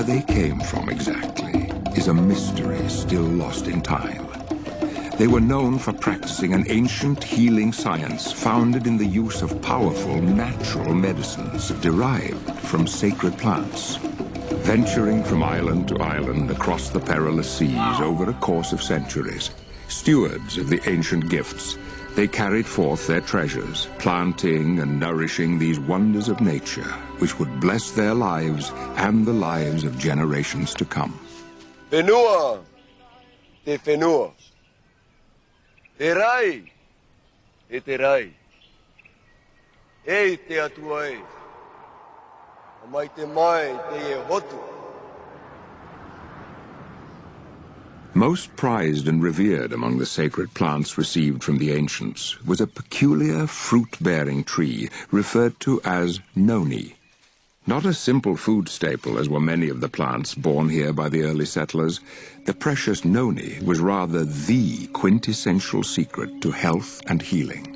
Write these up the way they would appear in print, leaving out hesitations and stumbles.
they came from exactly is a mystery still lost in time. They were known for practicing an ancient healing science founded in the use of powerful natural medicines derived from sacred plants. Venturing from island to island across the perilous seas over a course of centuries, stewards of the ancient gifts, they carried forth their treasures, planting and nourishing these wonders of nature, which would bless their lives and the lives of generations to come. Fenua, te fenua. Erai, e te rai. E te atua e. Mai te mai te e hotu. Most prized and revered among the sacred plants received from the ancients was a peculiar fruit-bearing tree referred to as noni. Not a simple food staple, as were many of the plants born here by the early settlers, the precious noni was rather the quintessential secret to health and healing.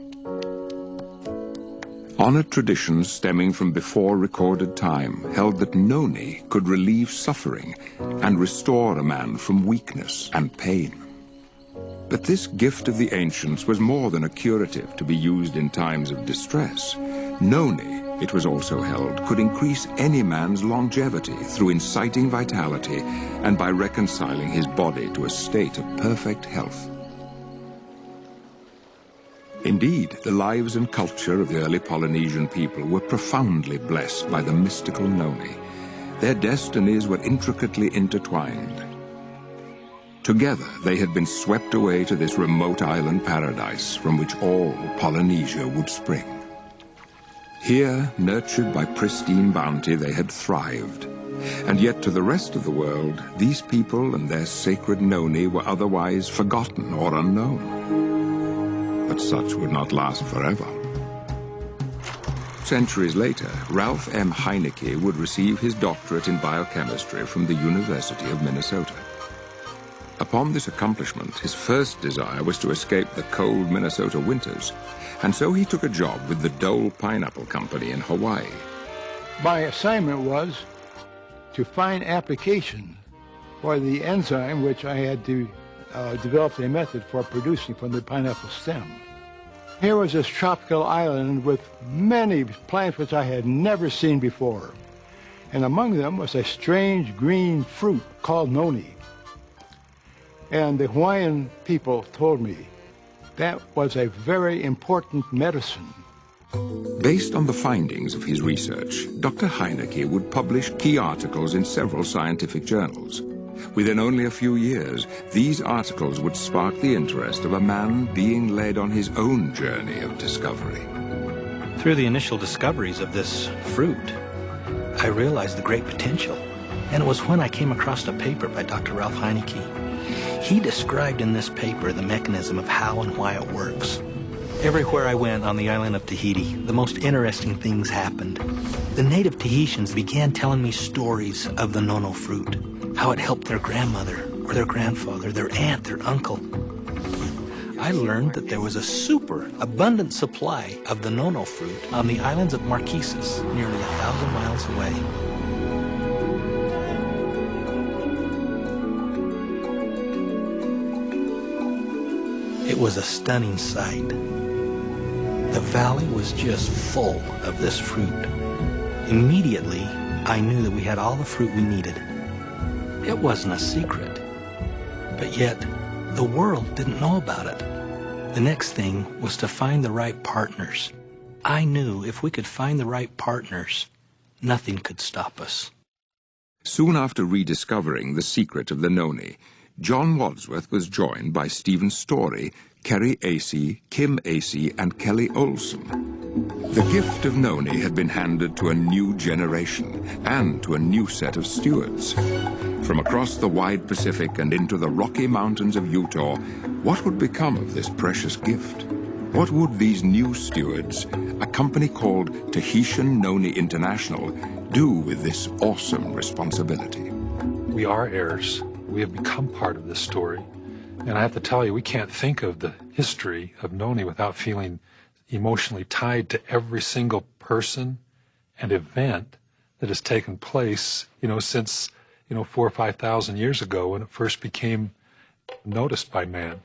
Honored traditions stemming from before recorded time held that noni could relieve suffering and restore a man from weakness and pain. But this gift of the ancients was more than a curative to be used in times of distress. Noni, it was also held, could increase any man's longevity through inciting vitality and by reconciling his body to a state of perfect health. Indeed, the lives and culture of the early Polynesian people were profoundly blessed by the mystical noni. Their destinies were intricately intertwined. Together, they had been swept away to this remote island paradise from which all Polynesia would spring. Here, nurtured by pristine bounty, they had thrived. And yet to the rest of the world, these people and their sacred noni were otherwise forgotten or unknown. But such would not last forever. Centuries later, Ralph M. Heineke would receive his doctorate in biochemistry from the University of Minnesota. Upon this accomplishment, his first desire was to escape the cold Minnesota winters, and so he took a job with the Dole Pineapple Company in Hawaii. My assignment was to find application for the enzyme which I had to develop a method for producing from the pineapple stem. Here was this tropical island with many plants which I had never seen before, and among them was a strange green fruit called noni. And the Hawaiian people told me that was a very important medicine. Based on the findings of his research, Dr. Heineke would publish key articles in several scientific journals. Within only a few years, these articles would spark the interest of a man being led on his own journey of discovery. Through the initial discoveries of this fruit, I realized the great potential. And it was when I came across a paper by Dr. Ralph Heineke. He described in this paper the mechanism of how and why it works. Everywhere I went on the island of Tahiti, the most interesting things happened. The native Tahitians began telling me stories of the nono fruit, how it helped their grandmother or their grandfather, their aunt, their uncle. I learned that there was a super abundant supply of the nono fruit on the islands of Marquesas, nearly 1,000 miles away. It was a stunning sight. The valley was just full of this fruit. Immediately, I knew that we had all the fruit we needed. It wasn't a secret, but yet the world didn't know about it. The next thing was to find the right partners. I knew if we could find the right partners, nothing could stop us. Soon after rediscovering the secret of the noni, John Wadsworth was joined by Stephen Story, Kerry Acey, Kim Acey, and Kelly Olson. The gift of noni had been handed to a new generation and to a new set of stewards. From across the wide Pacific and into the Rocky Mountains of Utah, what would become of this precious gift? What would these new stewards, a company called Tahitian Noni International, do with this awesome responsibility? We are heirs. We have become part of this story. And I have to tell you, we can't think of the history of Noni without feeling emotionally tied to every single person and event that has taken place, since, 4,000 or 5,000 years ago when it first became noticed by man.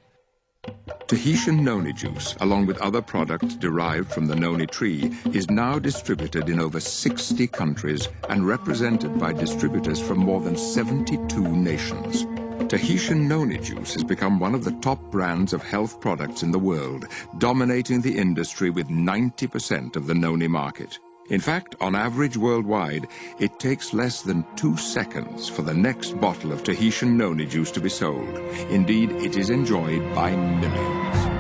Tahitian noni juice, along with other products derived from the noni tree, is now distributed in over 60 countries and represented by distributors from more than 72 nations. Tahitian noni juice has become one of the top brands of health products in the world, dominating the industry with 90% of the noni market. In fact, on average worldwide, it takes less than 2 seconds for the next bottle of Tahitian noni juice to be sold. Indeed, it is enjoyed by millions.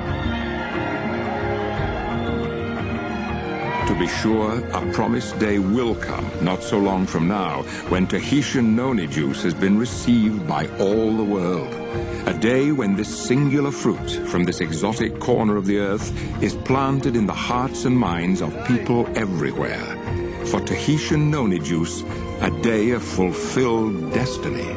To be sure, a promised day will come, not so long from now, when Tahitian noni juice has been received by all the world. A day when this singular fruit from this exotic corner of the earth is planted in the hearts and minds of people everywhere. For Tahitian noni juice, a day of fulfilled destiny.